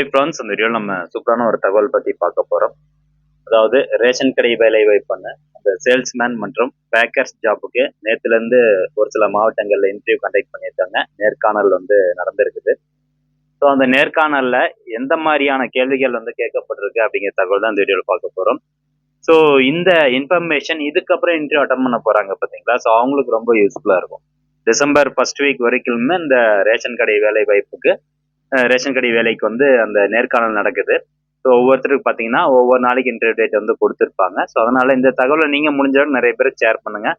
Hi friends, இந்த வீடியோவில் நம்ம சூப்பரான ஒரு தகவல் பற்றி பார்க்க போகிறோம். அதாவது ரேஷன் கடை வேலை வாய்ப்பான அந்த சேல்ஸ்மேன் மற்றும் பேக்கர்ஸ் ஜாப்புக்கு நேற்றுலேருந்து ஒரு சில மாவட்டங்களில் இன்டர்வியூ கண்டக்ட் பண்ணியிருக்காங்க. நேர்காணல் நடந்திருக்குது. ஸோ அந்த நேர்காணலில் எந்த மாதிரியான கேள்விகள் கேட்கப்பட்டிருக்கு அப்படிங்கிற தகவல் தான் இந்த வீடியோவில் பார்க்க போகிறோம். ஸோ இந்த இன்ஃபர்மேஷன் இதுக்கப்புறம் இன்டர்வியூ அட்டன் பண்ண போகிறாங்க பார்த்தீங்களா, ஸோ அவங்களுக்கு ரொம்ப யூஸ்ஃபுல்லாக இருக்கும். டிசம்பர் ஃபர்ஸ்ட் வீக் வரைக்குமே இந்த ரேஷன் கடை வேலை வாய்ப்புக்கு ரேஷன் கடை வேலைக்கு அந்த நேர்காணல் நடக்குது. ஸோ ஒவ்வொருத்தருக்கு பார்த்தீங்கன்னா ஒவ்வொரு நாளைக்கு இன்டர்வியூ டேட் கொடுத்துருப்பாங்க. ஸோ அதனால இந்த தகவலை நீங்கள் முடிஞ்சவரை நிறைய பேருக்கு ஷேர் பண்ணுங்க.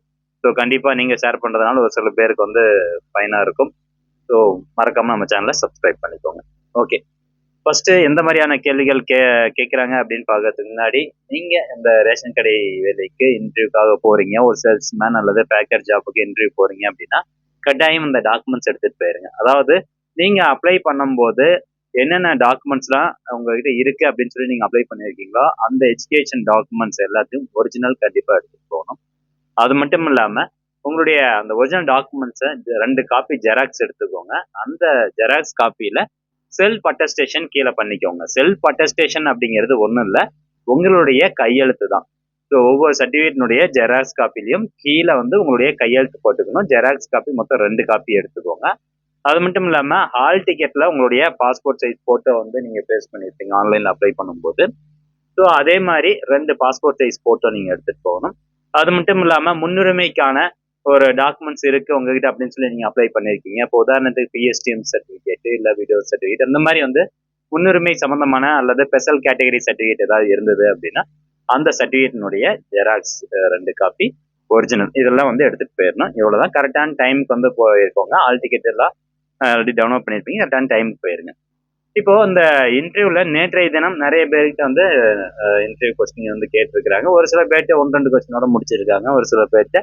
ஸோ கண்டிப்பாக நீங்கள் ஷேர் பண்ணுறதுனால ஒரு சில பேருக்கு ஃபைனாக இருக்கும். ஸோ மறக்காம நம்ம சேனலை சப்ஸ்கிரைப் பண்ணிக்கோங்க. ஓகே, ஃபர்ஸ்ட் எந்த மாதிரியான கேள்விகள் கேட்குறாங்க அப்படின்னு பார்க்கறதுக்கு முன்னாடி, நீங்கள் இந்த ரேஷன் கடை வேலைக்கு இன்டர்வியூக்காக போறீங்க, ஒரு சேல்ஸ்மேன் அல்லது பேக்கர் ஜாப்புக்கு இன்டர்வியூ போறீங்க அப்படின்னா கட்டாயம் இந்த டாக்குமெண்ட்ஸ் எடுத்துட்டு போயிருங்க. அதாவது நீங்க அப்ளை பண்ணும்போது என்னென்ன டாக்குமெண்ட்ஸ்லாம் உங்ககிட்ட இருக்கு அப்படின்னு சொல்லி நீங்க அப்ளை பண்ணியிருக்கீங்களோ அந்த எஜுகேஷன் டாக்குமெண்ட்ஸ் எல்லாத்தையும் ஒரிஜினல் கண்டிப்பா எடுத்துட்டு போகணும். அது மட்டும் இல்லாம உங்களுடைய அந்த ஒரிஜினல் டாக்குமெண்ட்ஸை 2 காப்பி ஜெராக்ஸ் எடுத்துக்கோங்க. அந்த ஜெராக்ஸ் காப்பியில செல்ஃப் அட்டஸ்டேஷன் கீழே பண்ணிக்கோங்க. செல்ஃப் அட்டஸ்டேஷன் அப்படிங்கிறது ஒன்றும் இல்லை, உங்களுடைய கையெழுத்து தான். ஸோ ஒவ்வொரு சர்டிஃபிகேட்னுடைய ஜெராக்ஸ் காப்பிலையும் கீழே உங்களுடைய கையெழுத்து போட்டுக்கணும். ஜெராக்ஸ் காப்பி மொத்தம் 2 காப்பி எடுத்துக்கோங்க. அது மட்டும் இல்லாம ஹால் டிக்கெட்ல உங்களுடைய பாஸ்போர்ட் சைஸ் போட்டோ நீங்க பேஸ்ட் பண்ணிருப்பீங்க ஆன்லைன்ல அப்ளை பண்ணும்போது. ஸோ அதே மாதிரி 2 பாஸ்போர்ட் சைஸ் போட்டோ நீங்க எடுத்துட்டு போகணும். அது மட்டும் இல்லாம முன்னுரிமைக்கான ஒரு டாக்குமெண்ட்ஸ் இருக்கு உங்ககிட்ட அப்படின்னு சொல்லி நீங்க அப்ளை பண்ணிருக்கீங்க. இப்போ உதாரணத்துக்கு பிஎஸ்டிஎம் சர்டிபிகேட் இல்ல வீடியோ சர்டிபிகேட் அந்த மாதிரி முன்னுரிமை சம்பந்தமான அல்லது ஸ்பெஷல் கேட்டகரி சர்டிபிகேட் ஏதாவது இருந்தது அப்படின்னா அந்த சர்டிபிகேட்டினுடைய ஜெராக்ஸ் 2 காப்பி ஒரிஜினல் இதெல்லாம் எடுத்துட்டு போயிடணும். இவ்வளவுதான். கரெக்டான டைமுக்கு போயிருக்கோங்க. ஆல் டிக்கெட் எல்லாம் ஆல்ரெடி டவுன்லோட் பண்ணியிருப்பீங்க. கரெக்டான டைமுக்கு போயிருங்க. இப்போ இந்த இன்டர்வியூல நேற்றைய தினம் நிறைய பேர்கிட்ட இன்டர்வியூ கொஸ்டின் கேட்டிருக்கிறாங்க. ஒரு சில பேர்கிட்ட 1-2 கொஸ்டினோட முடிச்சிருக்காங்க. ஒரு சில பேர்கிட்ட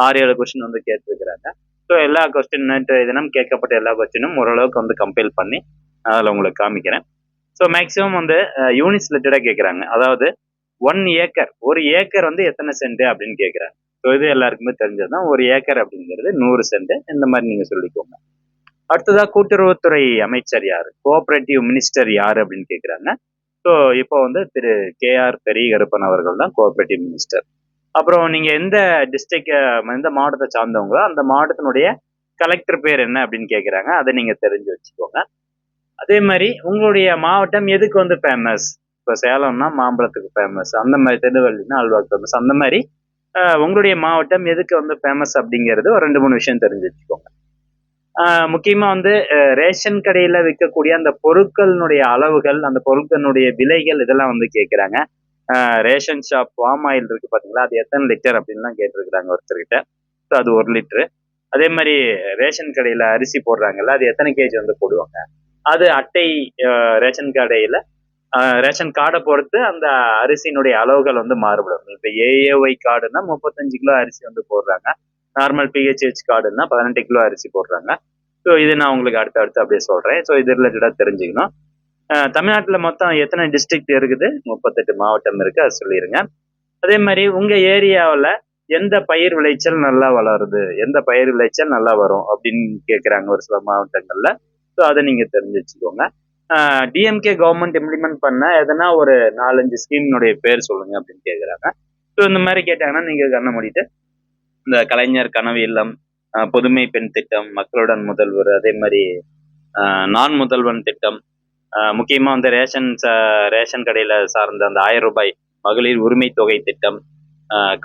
6-7 கொஸ்டின் கேட்டிருக்கிறாங்க. ஸோ எல்லா கொஸ்டின் நேற்றைய தினம் கேட்கப்பட்ட எல்லா கொஸ்டினும் ஓரளவுக்கு கம்பைல் பண்ணி அதில் உங்களுக்கு காமிக்கிறேன். ஸோ மேக்சிமம் யூனிட்ஸ் ரிலேட்டடாக கேட்குறாங்க. அதாவது 1 ஏக்கர், ஒரு ஏக்கர் எத்தனை சென்ட் அப்படின்னு கேட்குறாங்க. ஸோ இது எல்லாருக்குமே தெரிஞ்சதுதான். ஒரு ஏக்கர் அப்படிங்கிறது 100 சென்ட். இந்த மாதிரி நீங்க சொல்லிக்கோங்க. அடுத்ததா கூட்டுறவுத்துறை அமைச்சர் யாரு, கோஆபரேட்டிவ் மினிஸ்டர் யாரு அப்படின்னு கேட்குறாங்க. ஸோ இப்போ திரு KR பெரியகருப்பன் அவர்கள் தான் கோஆபரேட்டிவ் மினிஸ்டர். அப்புறம் நீங்க எந்த டிஸ்ட்ரிக்ட், எந்த மாவட்டத்தை சார்ந்தவங்களோ அந்த மாவட்டத்தினுடைய கலெக்டர் பேர் என்ன அப்படின்னு கேட்குறாங்க. அதை நீங்க தெரிஞ்சு வச்சுக்கோங்க. அதே மாதிரி உங்களுடைய மாவட்டம் எதுக்கு ஃபேமஸ், இப்போ சேலம்னா மாம்பழத்துக்கு ஃபேமஸ், அந்த மாதிரி திருநெல்வேலினா அல்வாக்கு ஃபேமஸ், அந்த மாதிரி உங்களுடைய மாவட்டம் எதுக்கு ஃபேமஸ் அப்படிங்கிறது ஒரு 2-3 விஷயம் தெரிஞ்சு வச்சுக்கோங்க. முக்கியமா ரேஷன் கடையில விற்கக்கூடிய அந்த பொருட்களினுடைய அளவுகள், அந்த பொருட்களினுடைய விலைகள் இதெல்லாம் கேட்குறாங்க. ரேஷன் ஷாப் பாம் ஆயில் இருக்கு பாத்தீங்களா, அது எத்தனை லிட்டர் அப்படின்லாம் கேட்டிருக்கிறாங்க ஒருத்தர்கிட்ட. ஸோ அது 1 லிட்டரு. அதே மாதிரி ரேஷன் கடையில அரிசி போடுறாங்கல்ல, அது எத்தனை கேஜி போடுவாங்க. அது அட்டை ரேஷன் கடையில ரேஷன் கார்டை பொறுத்து அந்த அரிசியினுடைய அளவுகள் மாறுபடும். இப்போ AAY கார்டுன்னா 35 கிலோ அரிசி போடுறாங்க. நார்மல் PHH கார்டுன்னா 18 கிலோ அரிசி போடுறாங்க. ஸோ இது நான் உங்களுக்கு அடுத்து அப்படியே சொல்றேன். ஸோ இது ரிலேட்டடா தெரிஞ்சுக்கணும். தமிழ்நாட்டில் மொத்தம் எத்தனை டிஸ்ட்ரிக்ட் இருக்குது, 38 மாவட்டம் இருக்கு, அது சொல்லிடுங்க. அதே மாதிரி உங்க ஏரியாவில் எந்த பயிர் விளைச்சல் நல்லா வளருது, எந்த பயிர் விளைச்சல் நல்லா வரும் அப்படின்னு கேட்குறாங்க ஒரு சில மாவட்டங்கள்ல. ஸோ அதை நீங்க தெரிஞ்சு வச்சுக்கோங்க. DMK கவர்மெண்ட் இம்ப்ளிமெண்ட் பண்ண எதனா ஒரு 4-5 ஸ்கீம்னுடைய பேர் சொல்லுங்க அப்படின்னு கேட்குறாங்க. ஸோ இந்த மாதிரி கேட்டாங்கன்னா நீங்க கண்ண மூடிட்டு இந்த கலைஞர் கனவு இல்லம், புதுமை பெண் திட்டம், மக்களுடன் முதல்வர், அதே மாதிரி நான் முதல்வன் திட்டம், முக்கியமா ரேஷன் கடையில சார்ந்த அந்த 1000 ரூபாய் மகளிர் உரிமை தொகை திட்டம்,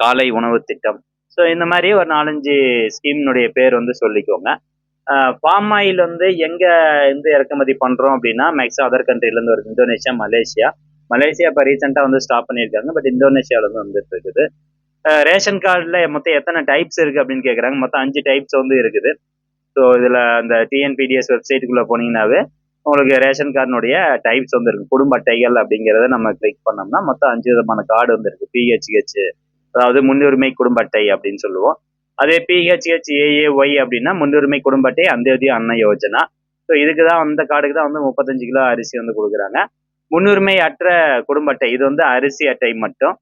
காலை உணவு திட்டம். ஸோ இந்த மாதிரி ஒரு 4-5 ஸ்கீம்னுடைய பேர் சொல்லிக்கோங்க. பாம் ஆயில் எங்க இறக்குமதி பண்றோம் அப்படின்னா மேக்ஸிமம் அதர் கண்ட்ரில இருந்து வருது. இந்தோனேஷியா, மலேசியா இப்போ ரீசெண்டா ஸ்டாப் பண்ணியிருக்காங்க. பட் இந்தோனேஷியால வந்துட்டு இருக்குது. ரேஷன் கார்டுல மொத்தம் எத்தனை டைப்ஸ் இருக்கு அப்படின்னு கேட்குறாங்க. மொத்தம் 5 டைப்ஸ் இருக்குது. ஸோ இதுல அந்த TNPDS வெப்சைட்டுக்குள்ள போனீங்கன்னாவே உங்களுக்கு ரேஷன் கார்டுனுடைய டைப்ஸ் இருக்கு. குடும்ப அட்டைகள் அப்படிங்கிறத நம்ம கிளிக் பண்ணோம்னா மொத்தம் 5 விதமான கார்டு இருக்கு. PHH அதாவது முன்னுரிமை குடும்ப அட்டை அப்படின்னு சொல்லுவோம். அதே PHH AAY அப்படின்னா முன்னுரிமை குடும்ப அட்டை அந்தியோதய அன்ன யோஜனா. ஸோ இதுக்கு தான் அந்த கார்டுக்கு தான் 35 கிலோ அரிசி கொடுக்குறாங்க. முன்னுரிமை அற்ற குடும்ப அட்டை இது அரிசி அட்டை மட்டும்.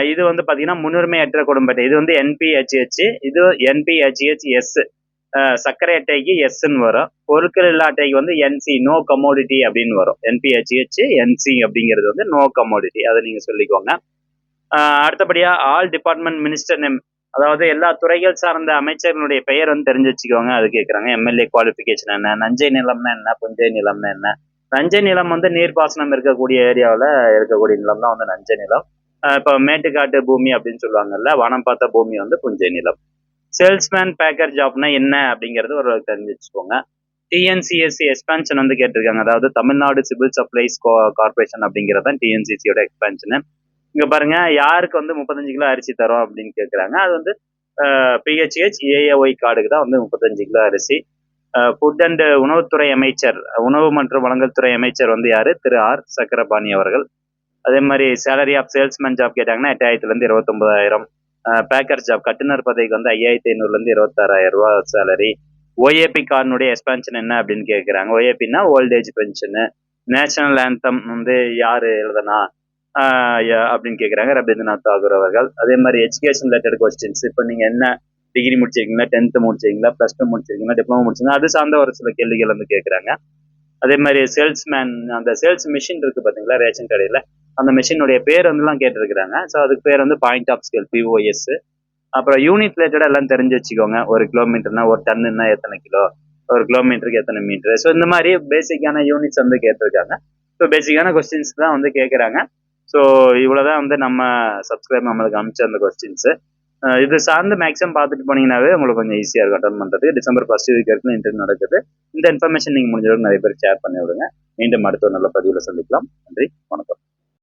இது பாத்தீங்கன்னா முன்னுரிமை அற்ற குடும்ப அட்டை, இது NPHH, இது NPHHS. சர்க்கரை அட்டைக்கு எஸ்ன்னு வரும். பொருட்கள் இல்லா அட்டைக்கு வந்து என்சி, நோ கமோடிட்டி அப்படின்னு வரும். என்பிஹெச்ஹெச் என்சி அப்படிங்கிறது வந்து நோ கமோடிட்டி, அதை நீங்க சொல்லிக்கோங்க. அடுத்தபடியா ஆல் டிபார்ட்மெண்ட் மினிஸ்டர் நேம், அதாவது எல்லா துறைகள் சார்ந்த அமைச்சர்களுடைய பெயர் வந்து தெரிஞ்சு வச்சுக்கோங்க. அது கேட்குறாங்க. எம்எல்ஏ குவாலிஃபிகேஷன் என்ன, நஞ்சை நிலம்னா என்ன, புஞ்சை நிலம்னா என்ன. நஞ்சை நிலம் வந்து நீர்ப்பாசனம் இருக்கக்கூடிய ஏரியாவில் இருக்கக்கூடிய நிலம் தான் வந்து நஞ்சை நிலம். இப்போ மேட்டுக்காட்டு பூமி அப்படின்னு சொல்லுவாங்கல்ல, வனம் பார்த்த பூமி வந்து புஞ்சை நிலம். சேல்ஸ்மேன் பேக்கர் ஜாப்னா என்ன அப்படிங்கிறது ஒரு தெரிஞ்சு வச்சுக்கோங்க. டிஎன்சிஎஸ்சி எக்ஸ்பான்ஷன் வந்து கேட்டிருக்காங்க. அதாவது தமிழ்நாடு சிவில் சப்ளைஸ் கார்பரேஷன் அப்படிங்கிறது தான் டிஎன்சிசியோட எக்ஸ்பான்ஷனு. இங்க பாருங்க, யாருக்கு வந்து 35 கிலோ அரிசி தரும் அப்படின்னு கேட்குறாங்க. அது வந்து பிஹெச்ஹெச் ஏஏஒய் கார்டுக்கு தான் வந்து 35 கிலோ அரிசி. ஃபுட் அண்ட் உணவுத்துறை அமைச்சர், உணவு மற்றும் வழங்கல் துறை அமைச்சர் வந்து யாரு? திரு ஆர் சக்கரபாணி அவர்கள். அதே மாதிரி சேலரி ஆஃப் சேல்ஸ்மேன் ஜாப் கேட்டாங்கன்னா 8000 29,000. பேக்கர் ஜாப் கட்டுனர் பதவிக்கு வந்து 5500 26,000 சேலரி. ஓஏபி கார்டுனுடைய எக்ஸ்பான்ஷன் என்ன அப்படின்னு கேட்குறாங்க. ஓஏபின்னா ஓல்டேஜ் பென்ஷனு. நேஷனல் ஆந்தம் வந்து யாரு எழுதுனா அப்படின்னு கேட்குறாங்க. ரவீந்திரநாத் தாகூர் அவர்கள். அதே மாதிரி எஜுகேஷன் ரிலேட்டட் கொஸ்டின்ஸ், இப்போ நீங்கள் என்ன டிகிரி முடிச்சிருக்கீங்களா, 10th முடிச்சிருக்கீங்களா, +2 முடிச்சிருக்கீங்களா, டிப்ளமோ முடிச்சிருக்கீங்களா, அது சார்ந்த ஒரு சில கேள்விகள் வந்து கேட்குறாங்க. அதே மாதிரி சேல்ஸ்மேன், அந்த சேல்ஸ் மிஷின் இருக்கு பார்த்தீங்களா ரேஷன் கடையில், அந்த மிஷினுடைய பேர் வந்துலாம் கேட்டிருக்கிறாங்க. ஸோ அதுக்கு பேர் வந்து பாயிண்ட் ஆஃப் ஸ்கேல், பிஓஎஸ். அப்புறம் யூனிட் ரிலேட்டடாக எல்லாம் தெரிஞ்சு வச்சுக்கோங்க. ஒரு கிலோமீட்டர்னா, ஒரு டன்னுன்னா எத்தனை கிலோ, ஒரு கிலோமீட்டருக்கு எத்தனை மீட்டர். ஸோ இந்த மாதிரி பேசிக்கான யூனிட்ஸ் வந்து கேட்டிருக்காங்க. ஸோ பேசிக்கான கொஸ்டின்ஸ் தான் வந்து கேட்குறாங்க. ஸோ இவ்வளோதான் வந்து நம்ம சப்ஸ்கிரைப் நம்மளுக்கு அனுப்பிச்ச அந்த கொஸ்டின்ஸு. இது சார்ந்து மேக்ஸிமம் பார்த்துட்டு போனீங்கன்னாவே உங்களுக்கு கொஞ்சம் ஈஸியாக இருக்கும் அட்டன் பண்ணுறது. டிசம்பர் 1 வீக் வரைக்கும் இன்டர்வியூ நடக்குது. இந்த இன்ஃபர்மேஷன் நீங்கள் முடிஞ்ச அளவுக்கு நிறைய பேர் ஷேர் பண்ணி விடுங்க. மீண்டும் அடுத்த ஒரு நல்ல பதிவில் சந்திக்கலாம். நன்றி, வணக்கம்.